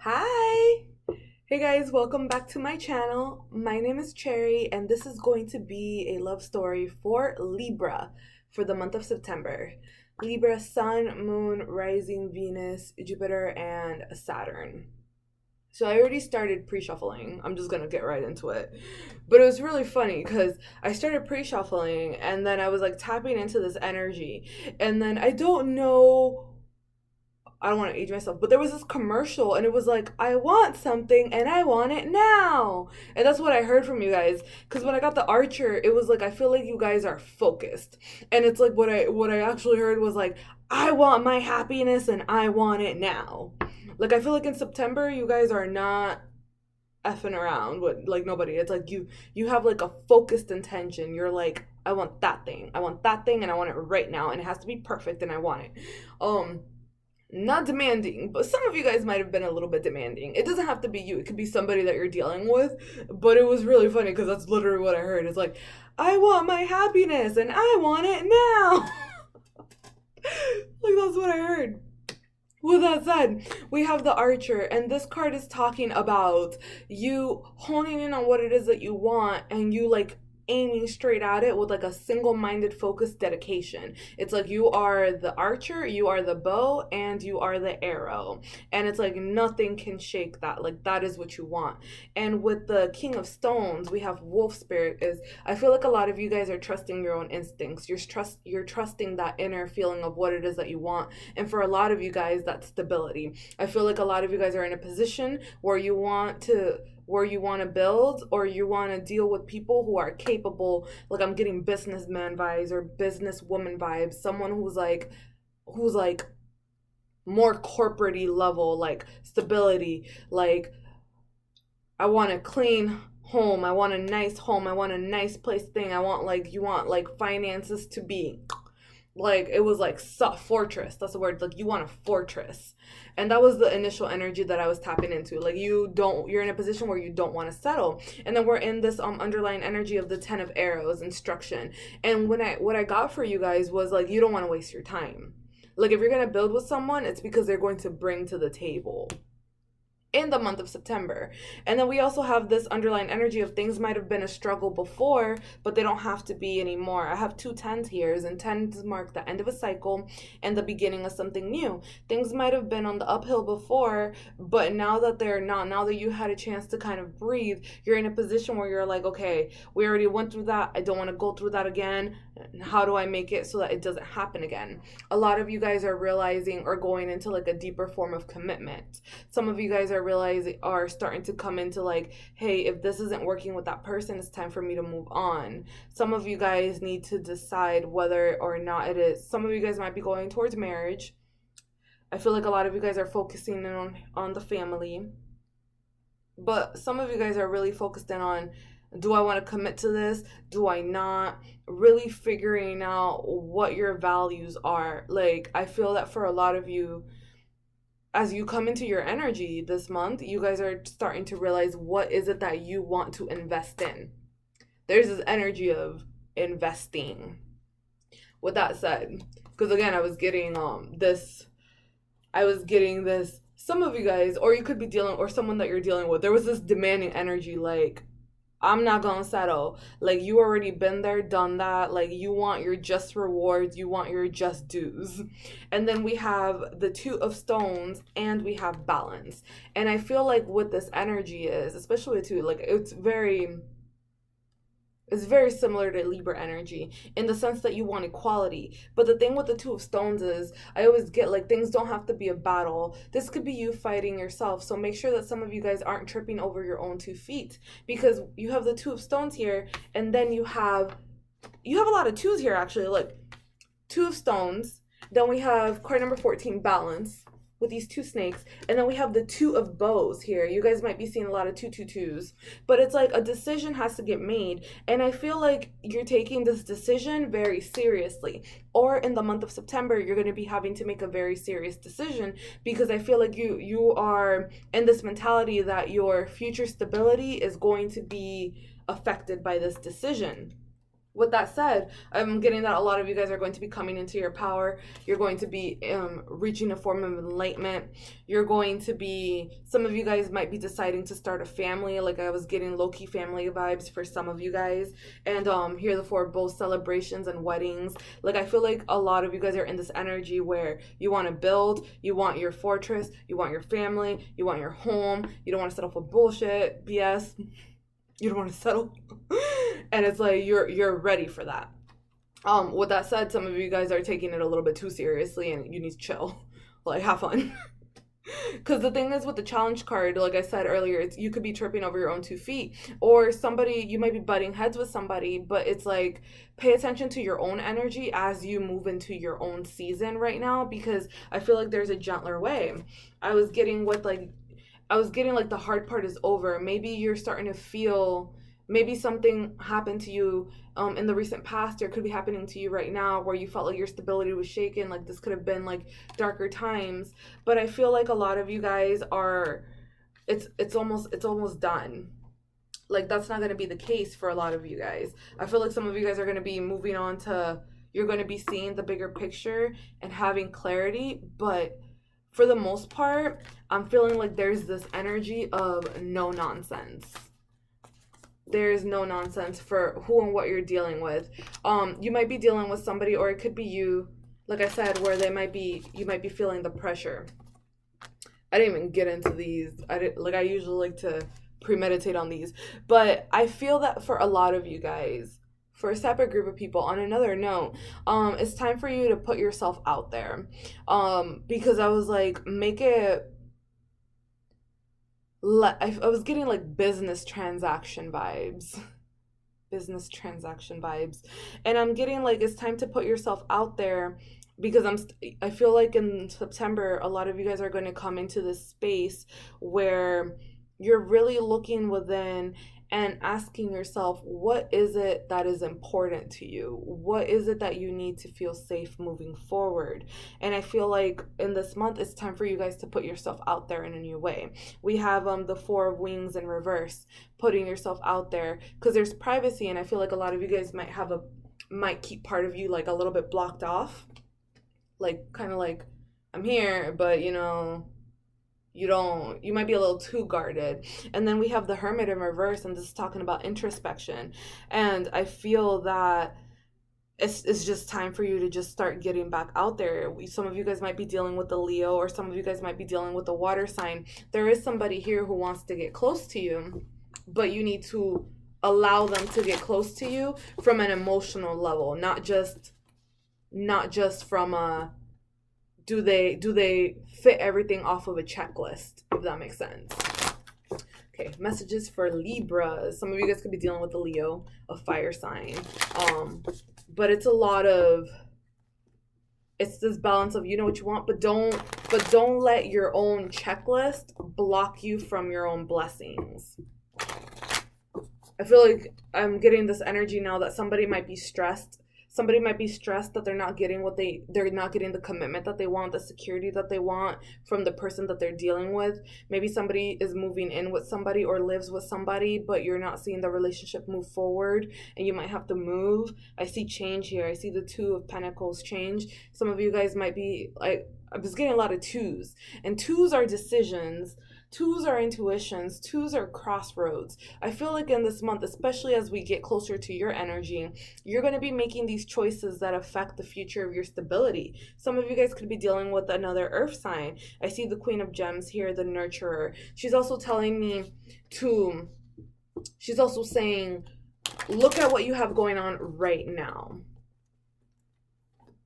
Hi! Hey guys, welcome back to my channel. My name is Cherry, and this is going to be a love story for Libra for the month of September. Libra, Sun, Moon, Rising, Venus, Jupiter, and Saturn. So I already started pre-shuffling. I'm just gonna get right into it. But it was really funny because I started pre-shuffling and then I was like tapping into this energy. And then I don't want to age myself, but there was this commercial and it was like, I want something and I want it now. And that's what I heard from you guys. Because when I got the Archer, it was like, I feel like you guys are focused. And it's like what I actually heard was like, I want my happiness and I want it now. Like, I feel like in September, you guys are not effing around with like nobody. It's like you have like a focused intention. You're like, I want that thing. I want that thing and I want it right now. And it has to be perfect and I want it. Not demanding, but some of you guys might have been a little bit demanding. It doesn't have to be you. It could be somebody that you're dealing with. But it was really funny because that's literally what I heard. It's like, I want my happiness and I want it now. Like, that's what I heard. With that said, we have the Archer, and this card is talking about you honing in on what it is that you want and you like aiming straight at it with like a single-minded focused dedication. It's like you are the archer, you are the bow, and you are the arrow, and it's like nothing can shake that. Like, that is what you want. And with the King of Stones, we have Wolf Spirit. Is I feel like a lot of you guys are trusting your own instincts. You're trusting that inner feeling of what it is that you want. And for a lot of you guys, that's stability. I feel like a lot of you guys are in a position where you want to build or you want to deal with people who are capable. Like, I'm getting businessman vibes or businesswoman vibes. Someone who's like more corporate-y level, like stability. Like, I want a clean home. I want a nice home. I want a nice place thing. You want like finances to be like, it was like fortress. That's the word. Like, you want a fortress. And that was the initial energy that I was tapping into. Like, you're in a position where you don't want to settle. And then we're in this underlying energy of the 10 of arrows, instruction. And what I got for you guys was like, you don't want to waste your time. Like, if you're going to build with someone, it's because they're going to bring to the table in the month of September. And then we also have this underlying energy of things might have been a struggle before, but they don't have to be anymore. I have two tens here, and tens mark the end of a cycle and the beginning of something new. Things might have been on the uphill before, but now that they're not, now that you had a chance to kind of breathe, you're in a position where you're like, okay, we already went through that. I don't want to go through that again. How do I make it so that it doesn't happen again? A lot of you guys are realizing or going into like a deeper form of commitment. Some of you guys are starting to come into like, hey, if this isn't working with that person, it's time for me to move on. Some of you guys need to decide whether or not it is. Some of you guys might be going towards marriage. I feel like a lot of you guys are focusing in on the family, but some of you guys are really focused in on, do I want to commit to this? Do I not? Really figuring out what your values are. Like, I feel that for a lot of you, as you come into your energy this month, you guys are starting to realize what is it that you want to invest in. There's this energy of investing. With that said, because again, I was getting this, some of you guys, or you could be dealing, or someone that you're dealing with, there was this demanding energy, like, I'm not gonna settle. Like, you already been there, done that. Like, you want your just rewards, you want your just dues. And then we have the Two of Stones and we have balance. And I feel like what this energy is, especially with two, like, it's very similar to Libra energy in the sense that you want equality. But the thing with the Two of Stones is, I always get like, things don't have to be a battle. This could be you fighting yourself. So make sure that some of you guys aren't tripping over your own 2 feet, because you have the Two of Stones here, and then you have a lot of twos here actually. Look, Two of Stones. Then we have card number 14, balance, with these two snakes, and then we have the Two of Bows here. You guys might be seeing a lot of twos, but it's like a decision has to get made, and I feel like you're taking this decision very seriously. Or in the month of September, you're going to be having to make a very serious decision, because I feel like you are in this mentality that your future stability is going to be affected by this decision. With that said, I'm getting that a lot of you guys are going to be coming into your power. You're going to be reaching a form of enlightenment. You're going to be, some of you guys might be deciding to start a family. Like I was getting low-key family vibes for some of you guys. And here for both celebrations and weddings. Like I feel like a lot of you guys are in this energy where you want to build, you want your fortress, you want your family, you want your home, you don't want to settle for bullshit, BS. You don't want to settle. And it's like you're ready for that. With that said, some of you guys are taking it a little bit too seriously and you need to chill. Like have fun. Because the thing is with the challenge card, like I said earlier, it's you could be tripping over your own 2 feet, or somebody, you might be butting heads with somebody, but it's like pay attention to your own energy as you move into your own season right now, because I feel like there's a gentler way. I was getting like the hard part is over. Maybe you're starting to feel, maybe something happened to you in the recent past, or it could be happening to you right now where you felt like your stability was shaken. Like this could have been like darker times. But I feel like a lot of you guys are, it's almost done. Like that's not going to be the case for a lot of you guys. I feel like some of you guys are going to be moving on to, you're going to be seeing the bigger picture and having clarity, but for the most part, I'm feeling like there's this energy of no nonsense. There's no nonsense for who and what you're dealing with. You might be dealing with somebody, or it could be you, like I said, where you might be feeling the pressure. I didn't even get into these. I usually like to premeditate on these, but I feel that for a lot of you guys, for a separate group of people, on another note, it's time for you to put yourself out there. Because I was like, I was getting like business transaction vibes. Business transaction vibes. And I'm getting like, it's time to put yourself out there, because I feel like in September, a lot of you guys are going to come into this space where you're really looking within and asking yourself, what is it that is important to you? What is it that you need to feel safe moving forward? And I feel like in this month, it's time for you guys to put yourself out there in a new way. We have the 4 of Wings in reverse, putting yourself out there, because there's privacy, and I feel like a lot of you guys might keep part of you like a little bit blocked off, like kind of like, I'm here, but you might be a little too guarded. And then we have the Hermit in reverse, and this is talking about introspection. And I feel that it's just time for you to just start getting back out there. Some of you guys might be dealing with the Leo, or some of you guys might be dealing with the water sign. There is somebody here who wants to get close to you, but you need to allow them to get close to you from an emotional level, not just from a, do they fit everything off of a checklist, if that makes sense. Okay, messages for Libras. Some of you guys could be dealing with the Leo, a fire sign. But it's it's this balance of, you know what you want, but don't let your own checklist block you from your own blessings. I feel like I'm getting this energy now that somebody might be stressed. Somebody might be stressed that they're not getting they're not getting the commitment that they want, the security that they want from the person that they're dealing with. Maybe somebody is moving in with somebody or lives with somebody, but you're not seeing the relationship move forward, and you might have to move. I see change here. I see the 2 of Pentacles change. Some of you guys might be like, I was getting a lot of 2s, and 2s are decisions. 2s are intuitions. 2s are crossroads. I feel like in this month, especially as we get closer to your energy, you're going to be making these choices that affect the future of your stability. Some of you guys could be dealing with another earth sign. I see the Queen of Gems here, the nurturer. She's also telling me she's also saying, look at what you have going on right now.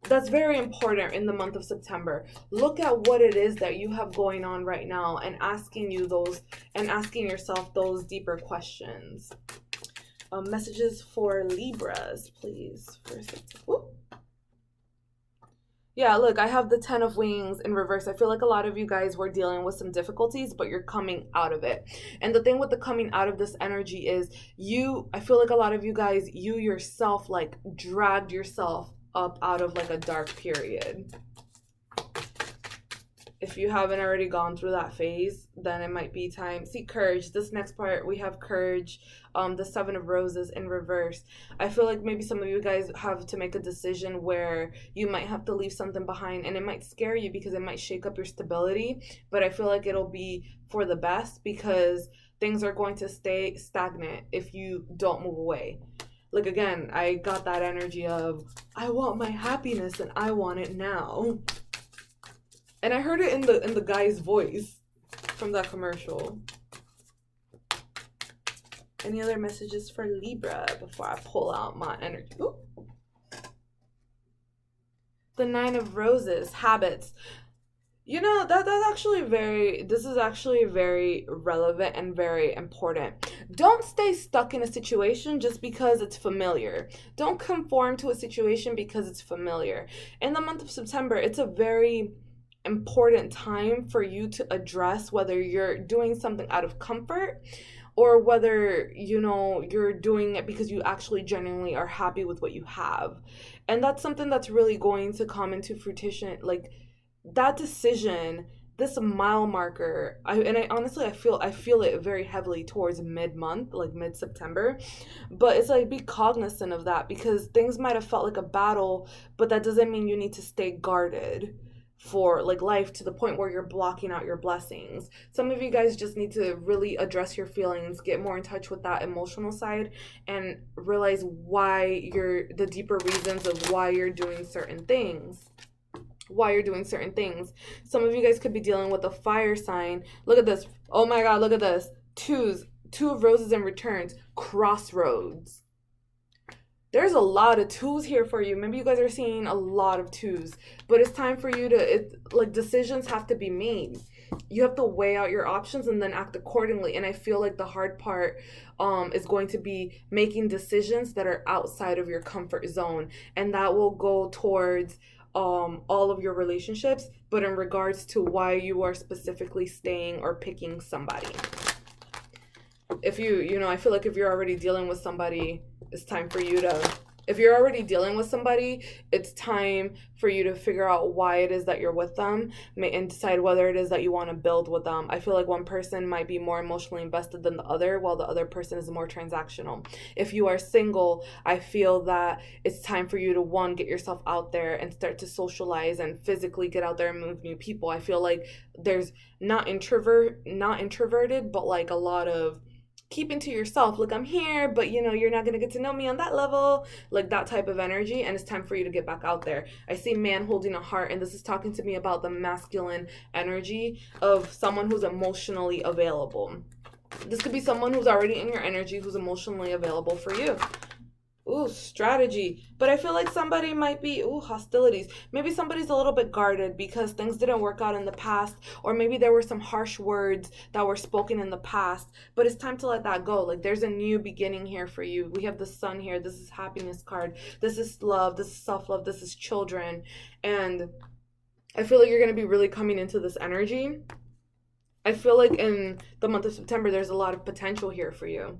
That's very important in the month of September. Look at what it is that you have going on right now, and asking yourself those deeper questions. Messages for Libras, please. For September. Yeah, look, I have the 10 of Wings in reverse. I feel like a lot of you guys were dealing with some difficulties, but you're coming out of it. And the thing with the coming out of this energy is I feel like a lot of you guys, you yourself like dragged yourself up out of like a dark period. If you haven't already gone through that phase, then it might be time. See, courage. This next part, we have courage. The Seven of Roses in reverse. I feel like maybe some of you guys have to make a decision where you might have to leave something behind, and it might scare you because it might shake up your stability. But I feel like it'll be for the best, because things are going to stay stagnant if you don't move away. Like, again, I got that energy of, I want my happiness and I want it now. And I heard it in the guy's voice from that commercial. Any other messages for Libra before I pull out my energy? Ooh. The Nine of Roses, habits. You know, this is actually very relevant and very important. Don't stay stuck in a situation just because it's familiar. Don't conform to a situation because it's familiar. In the month of September, it's a very important time for you to address whether you're doing something out of comfort, or whether, you know, you're doing it because you actually genuinely are happy with what you have. And that's something that's really going to come into fruition. Like, that decision, this mile marker, I honestly, I feel it very heavily towards mid-month, like mid-September. But it's like, be cognizant of that, because things might have felt like a battle, but that doesn't mean you need to stay guarded for like life to the point where you're blocking out your blessings. Some of you guys just need to really address your feelings, get more in touch with that emotional side, and realize the deeper reasons of why you're doing certain things. Some of you guys could be dealing with a fire sign. Look at this. Oh my God, look at this. Two of Roses in returns. Crossroads. There's a lot of twos here for you. Maybe you guys are seeing a lot of twos, but it's time for you to, decisions have to be made. You have to weigh out your options and then act accordingly. And I feel like the hard part is going to be making decisions that are outside of your comfort zone. And that will go towards all of your relationships, but in regards to why you are specifically staying or picking somebody. If I feel like if you're already dealing with somebody, it's time for you to, it's time for you to figure out why it is that you're with them and decide whether it is that you want to build with them. I feel like one person might be more emotionally invested than the other, while the other person is more transactional. If you are single, I feel that it's time for you to, one, get yourself out there and start to socialize and physically get out there and move new people. I feel like there's not introverted, but like a lot of keeping to yourself, like, I'm here, but you're not gonna get to know me on that level, like that type of energy. And it's time for you to get back out there. I see man holding a heart, and this is talking to me about the masculine energy of someone who's emotionally available. This could be someone who's already in your energy, who's emotionally available for you. Ooh, strategy. But I feel like somebody might be, hostilities. Maybe somebody's a little bit guarded because things didn't work out in the past, or maybe there were some harsh words that were spoken in the past, but it's time to let that go. Like, there's a new beginning here for you. We have the sun here. This is happiness card. This is love. This is self-love. This is children. And I feel like you're going to be really coming into this energy. I feel like in the month of September, there's a lot of potential here for you.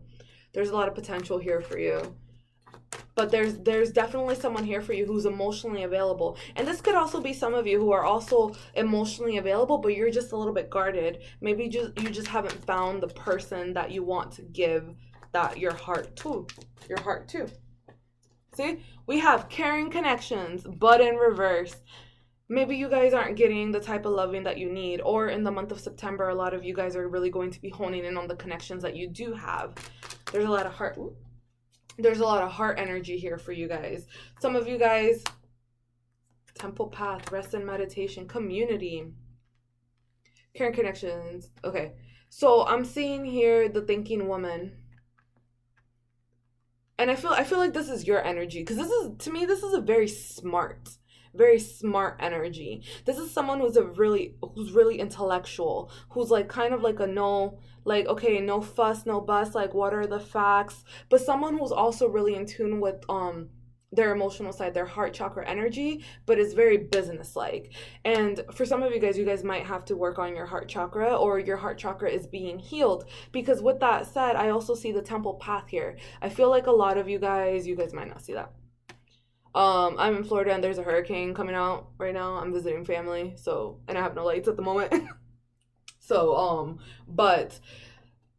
But there's definitely someone here for you who's emotionally available. And this could also be some of you who are also emotionally available, but you're just a little bit guarded. Maybe you just haven't found the person that you want to give your heart to. See? We have caring connections, but in reverse. Maybe you guys aren't getting the type of loving that you need. Or in the month of September, a lot of you guys are really going to be honing in on the connections that you do have. There's a lot of heart. There's a lot of heart energy here for you guys. Some of you guys, temple path, rest and meditation, community, caring connections. Okay, so I'm seeing here the thinking woman. And I feel like this is your energy, because this is a very smart energy. This is someone who's really intellectual, who's like kind of like a no fuss, no fuss, like what are the facts, but someone who's also really in tune with their emotional side, their heart chakra energy, but is very business-like. And for some of you guys might have to work on your heart chakra, or your heart chakra is being healed. Because with that said, I also see the temple path here. I feel like a lot of you guys might not see that. I'm in Florida and there's a hurricane coming out right now. I'm visiting family, so, and I have no lights at the moment. So, but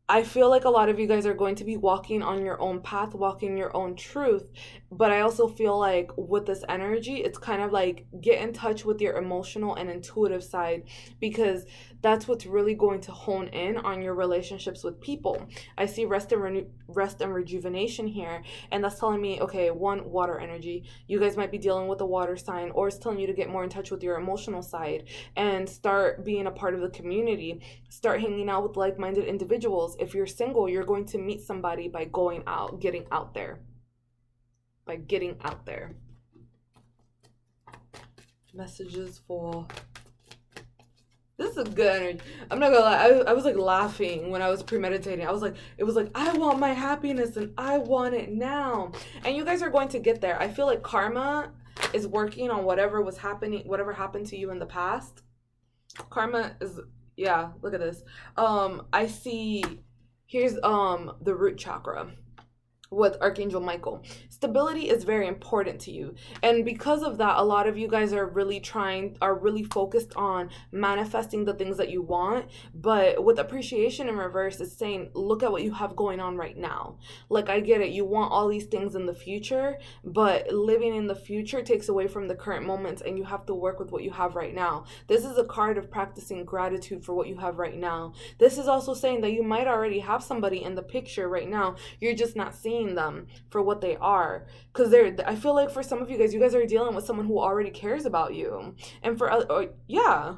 I feel like a lot of you guys are going to be walking on your own path, walking your own truth. But I also feel like with this energy, it's kind of like get in touch with your emotional and intuitive side, because that's what's really going to hone in on your relationships with people. I see rest and rejuvenation here, and that's telling me, okay, one, water energy. You guys might be dealing with a water sign, or it's telling you to get more in touch with your emotional side and start being a part of the community. Start hanging out with like-minded individuals. If you're single, you're going to meet somebody by going out, getting out there. By getting out there. Messages for... This is a good energy. I'm not gonna lie. I was like laughing when I was premeditating. I was like, it was like, I want my happiness and I want it now. And you guys are going to get there. I feel like karma is working on whatever was happening, whatever happened to you in the past. Karma is, yeah, look at this. I see, here's the root chakra with Archangel Michael. Stability is very important to you. And because of that, a lot of you guys are really focused on manifesting the things that you want. But with appreciation in reverse, it's saying, look at what you have going on right now. Like, I get it. You want all these things in the future, but living in the future takes away from the current moments, and you have to work with what you have right now. This is a card of practicing gratitude for what you have right now. This is also saying that you might already have somebody in the picture right now. You're just not seeing them for what they are, because I feel like for some of you guys are dealing with someone who already cares about you, and for yeah,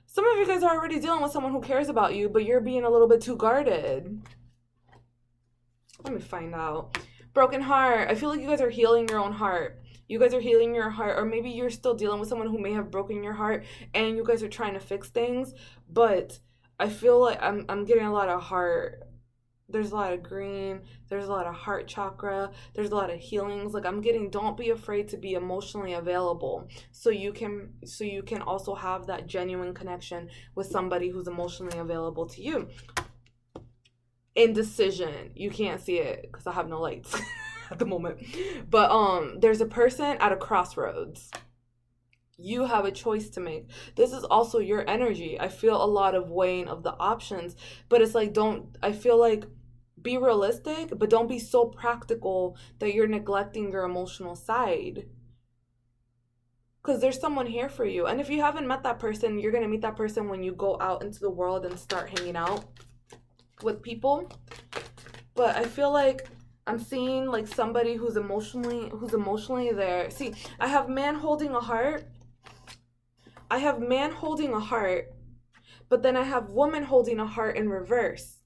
some of you guys are already dealing with someone who cares about you, but you're being a little bit too guarded. Let me find out. Broken heart. I feel like you guys are healing your own heart. You guys are healing your heart, or maybe you're still dealing with someone who may have broken your heart and you guys are trying to fix things, but I feel like I'm getting a lot of heart. There's a lot of green, there's a lot of heart chakra, there's a lot of healings. Like, I'm getting, don't be afraid to be emotionally available, so you can also have that genuine connection with somebody who's emotionally available to you. Indecision. You can't see it because I have no lights at the moment. But there's a person at a crossroads. You have a choice to make. This is also your energy. I feel a lot of weighing of the options, but it's like, I feel like, be realistic, but don't be so practical that you're neglecting your emotional side. Because there's someone here for you. And if you haven't met that person, you're going to meet that person when you go out into the world and start hanging out with people. But I feel like I'm seeing like somebody who's emotionally there. See, I have man holding a heart. I have man holding a heart, but then I have woman holding a heart in reverse.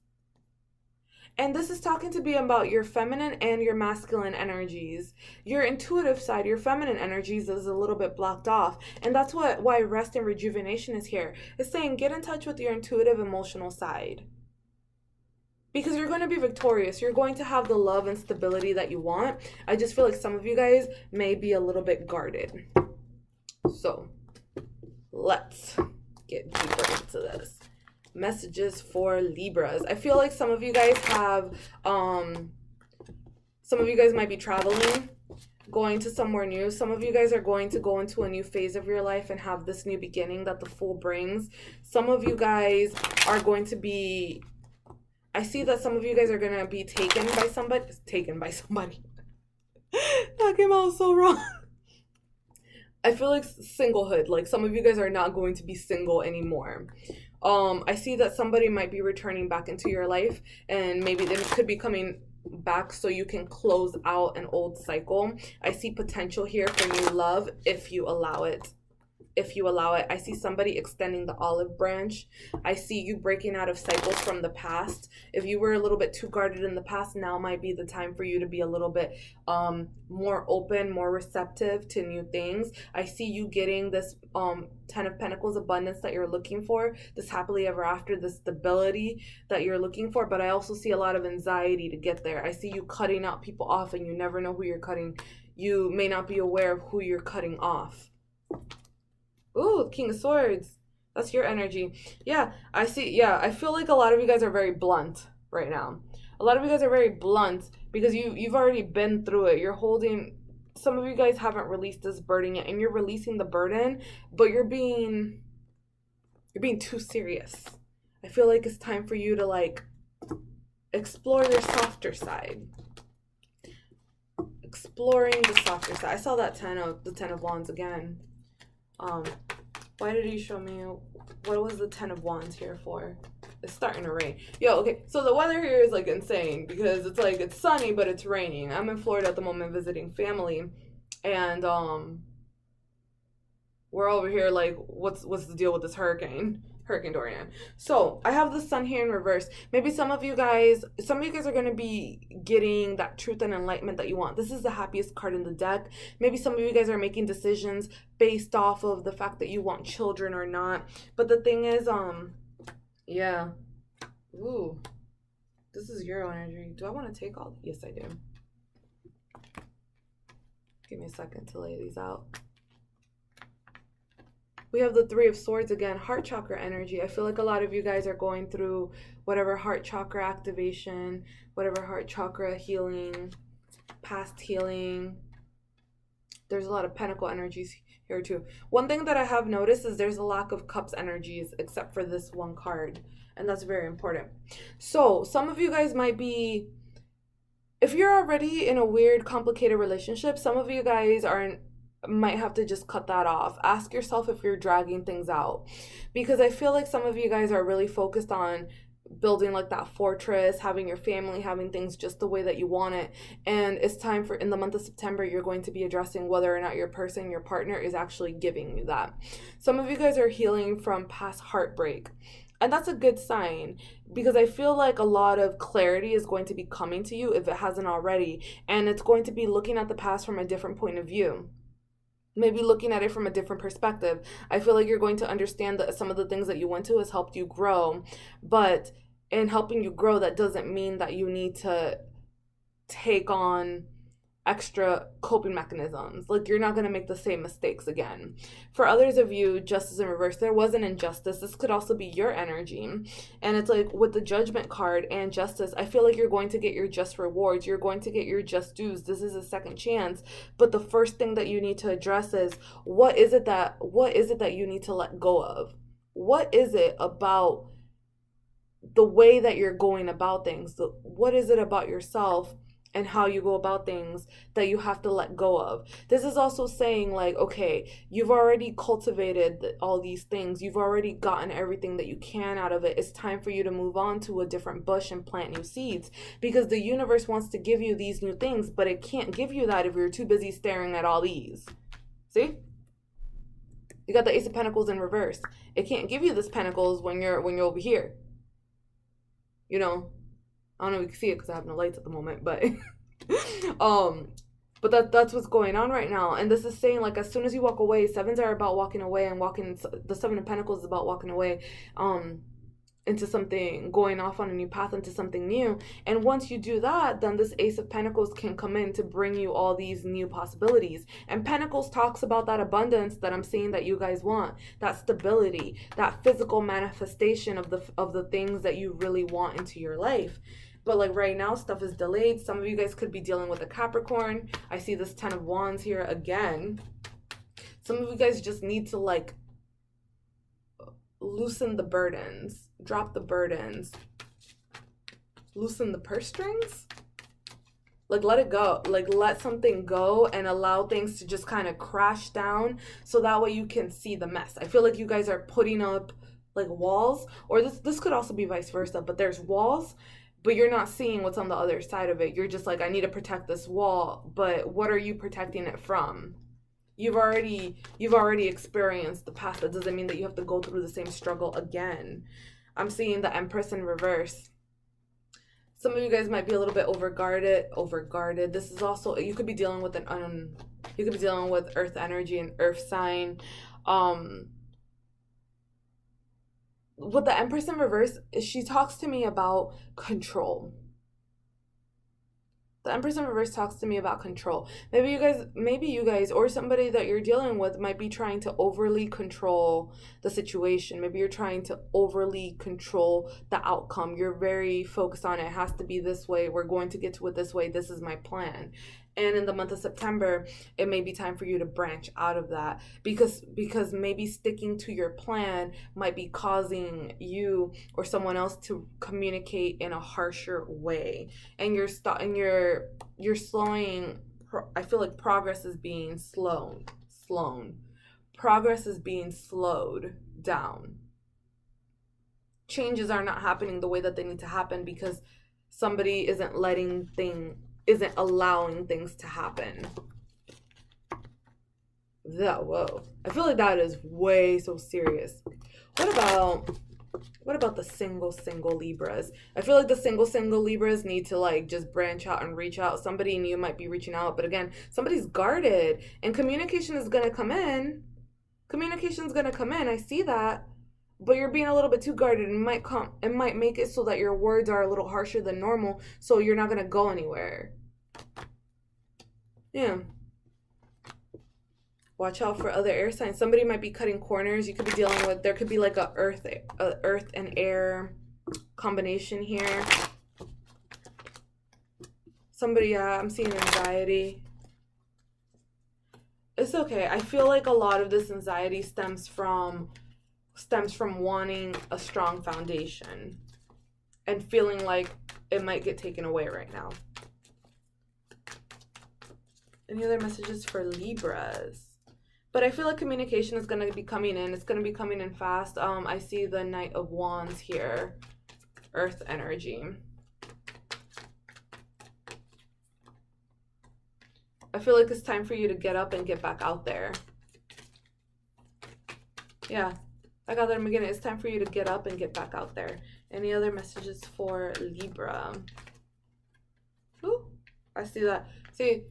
And this is talking to be about your feminine and your masculine energies. Your intuitive side, your feminine energies is a little bit blocked off. And that's why rest and rejuvenation is here. It's saying get in touch with your intuitive emotional side. Because you're going to be victorious. You're going to have the love and stability that you want. I just feel like some of you guys may be a little bit guarded. So let's get deeper into this. Messages for Libras. I feel like some of you guys have, some of you guys might be traveling, going to somewhere new. Some of you guys are going to go into a new phase of your life and have this new beginning that the Fool brings. Some of you guys are going to be, I see that some of you guys are going to be taken by somebody. That came out so wrong. I feel like singlehood, like some of you guys are not going to be single anymore. I see that somebody might be returning back into your life, and maybe they could be coming back so you can close out an old cycle. I see potential here for new love if you allow it. I see somebody extending the olive branch. I see you breaking out of cycles from the past. If you were a little bit too guarded in the past, now might be the time for you to be a little bit more open, more receptive to new things. I see you getting this Ten of Pentacles abundance that you're looking for, this happily ever after, this stability that you're looking for. But I also see a lot of anxiety to get there. I see you cutting out people off, and you never know who you're cutting. You may not be aware of who you're cutting off. Ooh, King of Swords. That's your energy. Yeah, I see. Yeah, I feel like a lot of you guys are very blunt right now. A lot of you guys are very blunt because you've already been through it. You're holding some of you guys haven't released this burden yet, and you're releasing the burden, but you're being too serious. I feel like it's time for you to like explore your softer side. Exploring the softer side. I saw that the 10 of Wands again. Why did he show me? What was the 10 of Wands here for? It's starting to rain. Yo, okay, so the weather here is like insane because it's like it's sunny but it's raining. I'm in Florida at the moment visiting family, and we're over here like what's the deal with this Hurricane Dorian. So I have the sun here in reverse. Maybe some of you guys are going to be getting that truth and enlightenment that you want. This is the happiest card in the deck. Maybe some of you guys are making decisions based off of the fact that you want children or not. But the thing is, yeah. Ooh. This is Euro energy. Do I want to take all? Yes, I do. Give me a second to lay these out. We have the 3 of Swords again, heart chakra energy. I feel like a lot of you guys are going through whatever heart chakra activation, whatever heart chakra healing, past healing. There's a lot of pentacle energies here too. One thing that I have noticed is there's a lack of cups energies except for this one card. And that's very important. So some of you guys might be, if you're already in a weird, complicated relationship, some of you guys might have to just cut that off. Ask yourself if you're dragging things out, because I feel like some of you guys are really focused on building like that fortress, having your family, having things just the way that you want it. And it's time for, in the month of September, you're going to be addressing whether or not your partner is actually giving you that. Some of you guys are healing from past heartbreak. And that's a good sign, because I feel like a lot of clarity is going to be coming to you if it hasn't already. And it's going to be looking at the past from a different point of view. Maybe looking at it from a different perspective. I feel like you're going to understand that some of the things that you went to has helped you grow. But in helping you grow, that doesn't mean that you need to take on extra coping mechanisms. Like, you're not going to make the same mistakes again. For others of you, justice in reverse, there was an injustice. This could also be your energy. And it's like with the Judgment card and justice, I feel like you're going to get your just rewards. You're going to get your just dues. This is a second chance. But the first thing that you need to address is, what is it that you need to let go of? What is it about the way that you're going about things? What is it about yourself and how you go about things that you have to let go of? This is also saying like, okay, you've already cultivated all these things. You've already gotten everything that you can out of it. It's time for you to move on to a different bush and plant new seeds, because the universe wants to give you these new things, but it can't give you that if you're too busy staring at all these. See? You got the Ace of Pentacles in reverse. It can't give you this Pentacles when you're over here. You know, I don't know if you can see it because I have no lights at the moment, but but that's what's going on right now. And this is saying, like, as soon as you walk away, sevens are about walking away, and the 7 of Pentacles is about walking away into something, going off on a new path, into something new. And once you do that, then this Ace of Pentacles can come in to bring you all these new possibilities. And Pentacles talks about that abundance that I'm seeing that you guys want, that stability, that physical manifestation of the things that you really want into your life. But like right now, stuff is delayed. Some of you guys could be dealing with a Capricorn. I see this 10 of Wands here again. Some of you guys just need to like loosen the burdens, drop the burdens, loosen the purse strings. Like, let it go. Like, let something go and allow things to just kind of crash down, so that way you can see the mess. I feel like you guys are putting up like walls, or this could also be vice versa, but there's walls, but you're not seeing what's on the other side of it. You're just like, I need to protect this wall, but what are you protecting it from? You've already experienced the past. That doesn't mean that you have to go through the same struggle again. I'm seeing the Empress in reverse. Some of you guys might be a little bit overguarded. This is also, you could be dealing with earth energy and earth sign. With the Empress in reverse, she talks to me about control. The Empress in reverse talks to me about control. Maybe you guys or somebody that you're dealing with might be trying to overly control the situation. Maybe you're trying to overly control the outcome. You're very focused on it. It has to be this way. We're going to get to it this way. This is my plan. And in the month of September, it may be time for you to branch out of that, because maybe sticking to your plan might be causing you or someone else to communicate in a harsher way, and you're slowing. I feel like progress is being slowed. Progress is being slowed down. Changes are not happening the way that they need to happen because somebody isn't allowing things to happen. Whoa. I feel like that is way so serious. What about the single Libras? I feel like the single Libras need to like just branch out and reach out. Somebody new might be reaching out, but again, somebody's guarded, and communication is going to come in. I see that. But you're being a little bit too guarded, and it might make it so that your words are a little harsher than normal, so you're not going to go anywhere. Yeah. Watch out for other air signs. Somebody might be cutting corners. You could be dealing with, there could be like a earth and air combination here. Somebody, yeah, I'm seeing anxiety. It's okay. I feel like a lot of this anxiety stems from wanting a strong foundation and feeling like it might get taken away right now. Any other messages for Libras? But I feel like communication is going to be coming in. It's going to be coming in fast. I see the Knight of Wands here. Earth energy. I feel like it's time for you to get up and get back out there. Yeah. I got that in the beginning. It's time for you to get up and get back out there. Any other messages for Libra? Ooh, I see that. See,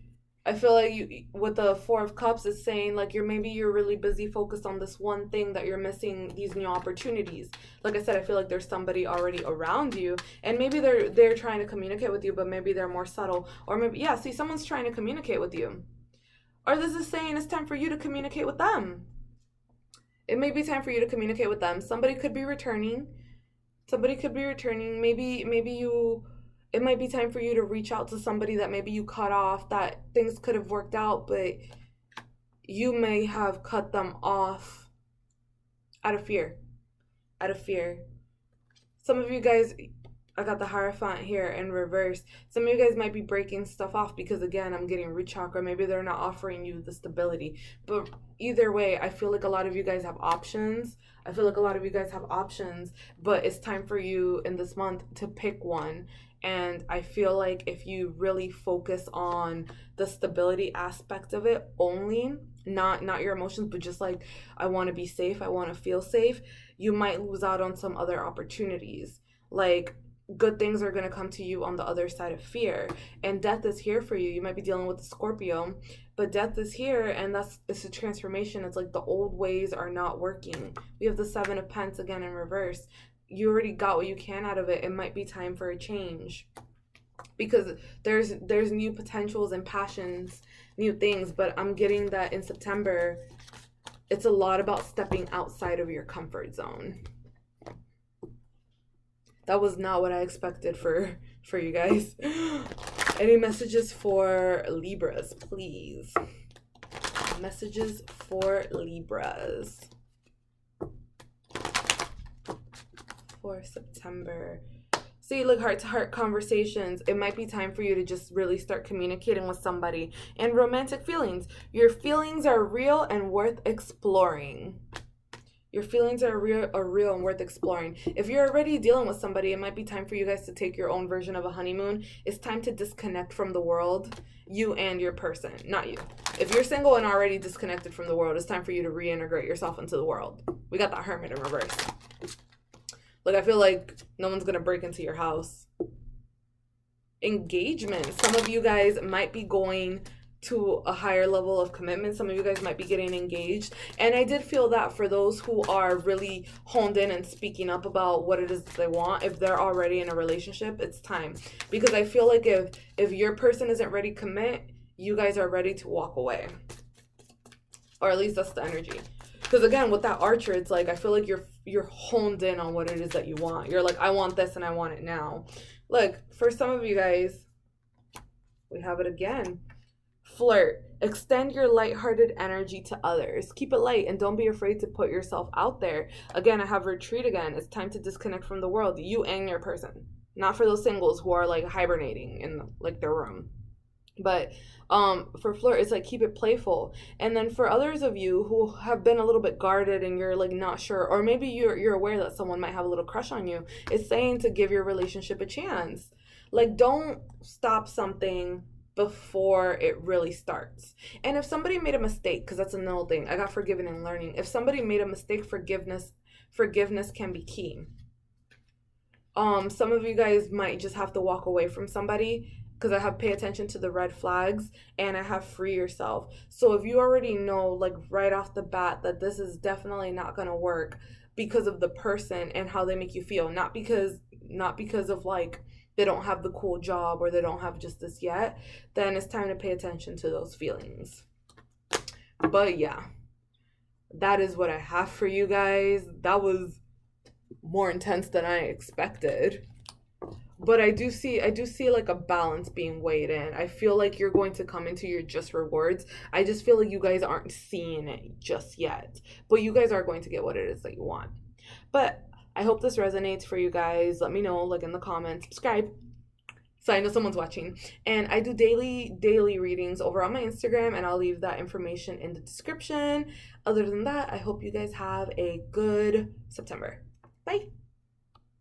I feel like you, with the Four of Cups, is saying like maybe you're really busy focused on this one thing that you're missing these new opportunities. Like I said, I feel like there's somebody already around you, and maybe they're trying to communicate with you, but maybe they're more subtle. Or maybe, yeah, see, someone's trying to communicate with you. Or this is saying it's time for you to communicate with them. It may be time for you to communicate with them. Somebody could be returning. Maybe it might be time for you to reach out to somebody that maybe you cut off, that things could have worked out, but you may have cut them off out of fear. Some of you guys, I got the Hierophant here in reverse. Some of you guys might be breaking stuff off because, again, I'm getting root chakra. Maybe they're not offering you the stability. But either way, I feel like a lot of you guys have options. But it's time for you in this month to pick one. And I feel like if you really focus on the stability aspect of it only, not your emotions, but just like, I want to be safe, I want to feel safe, you might lose out on some other opportunities. Like, good things are going to come to you on the other side of fear, and death is here for you. You might be dealing with the Scorpio, but death is here, and it's a transformation. It's like the old ways are not working. We have the Seven of Pentacles again in reverse. You already got what you can out of it. It might be time for a change, because there's new potentials and passions, new things. But I'm getting that in September, it's a lot about stepping outside of your comfort zone. That was not what I expected for you guys. Any messages for Libras, please? Messages for Libras for September. See, like, heart-to-heart conversations. It might be time for you to just really start communicating with somebody. And romantic feelings. Your feelings are real and worth exploring. Your feelings are real and worth exploring. If you're already dealing with somebody, it might be time for you guys to take your own version of a honeymoon. It's time to disconnect from the world, you and your person, not you. If you're single and already disconnected from the world, it's time for you to reintegrate yourself into the world. We got that Hermit in reverse. Like, I feel like no one's going to break into your house. Engagement. Some of you guys might be going to a higher level of commitment. Some of you guys might be getting engaged. And I did feel that for those who are really honed in and speaking up about what it is that they want, if they're already in a relationship, it's time. Because I feel like if your person isn't ready to commit, you guys are ready to walk away. Or at least that's the energy. Because again, with that Archer, it's like, I feel like you're honed in on what it is that you want. You're like, I want this and I want it now. Look, for some of you guys, we have it again. Flirt. Extend your lighthearted energy to others. Keep it light and don't be afraid to put yourself out there. Again, I have retreat again. It's time to disconnect from the world, you and your person. Not for those singles who are like hibernating in like their room. But for flirt, it's like keep it playful. And then for others of you who have been a little bit guarded and you're like not sure, or maybe you're aware that someone might have a little crush on you, it's saying to give your relationship a chance. Like, don't stop something before it really starts. And if somebody made a mistake, because that's another thing, I got forgiven and learning. If somebody made a mistake, forgiveness can be key. Some of you guys might just have to walk away from somebody, because I have pay attention to the red flags and I have free yourself. So if you already know like right off the bat that this is definitely not going to work because of the person and how they make you feel, not because of like they don't have the cool job or they don't have just this yet, then it's time to pay attention to those feelings. But yeah, that is what I have for you guys. That was more intense than I expected. But I do see like a balance being weighed in. I feel like you're going to come into your just rewards. I just feel like you guys aren't seeing it just yet. But you guys are going to get what it is that you want. But I hope this resonates for you guys. Let me know, like in the comments, subscribe so I know someone's watching. And I do daily readings over on my Instagram, and I'll leave that information in the description. Other than that, I hope you guys have a good September. Bye.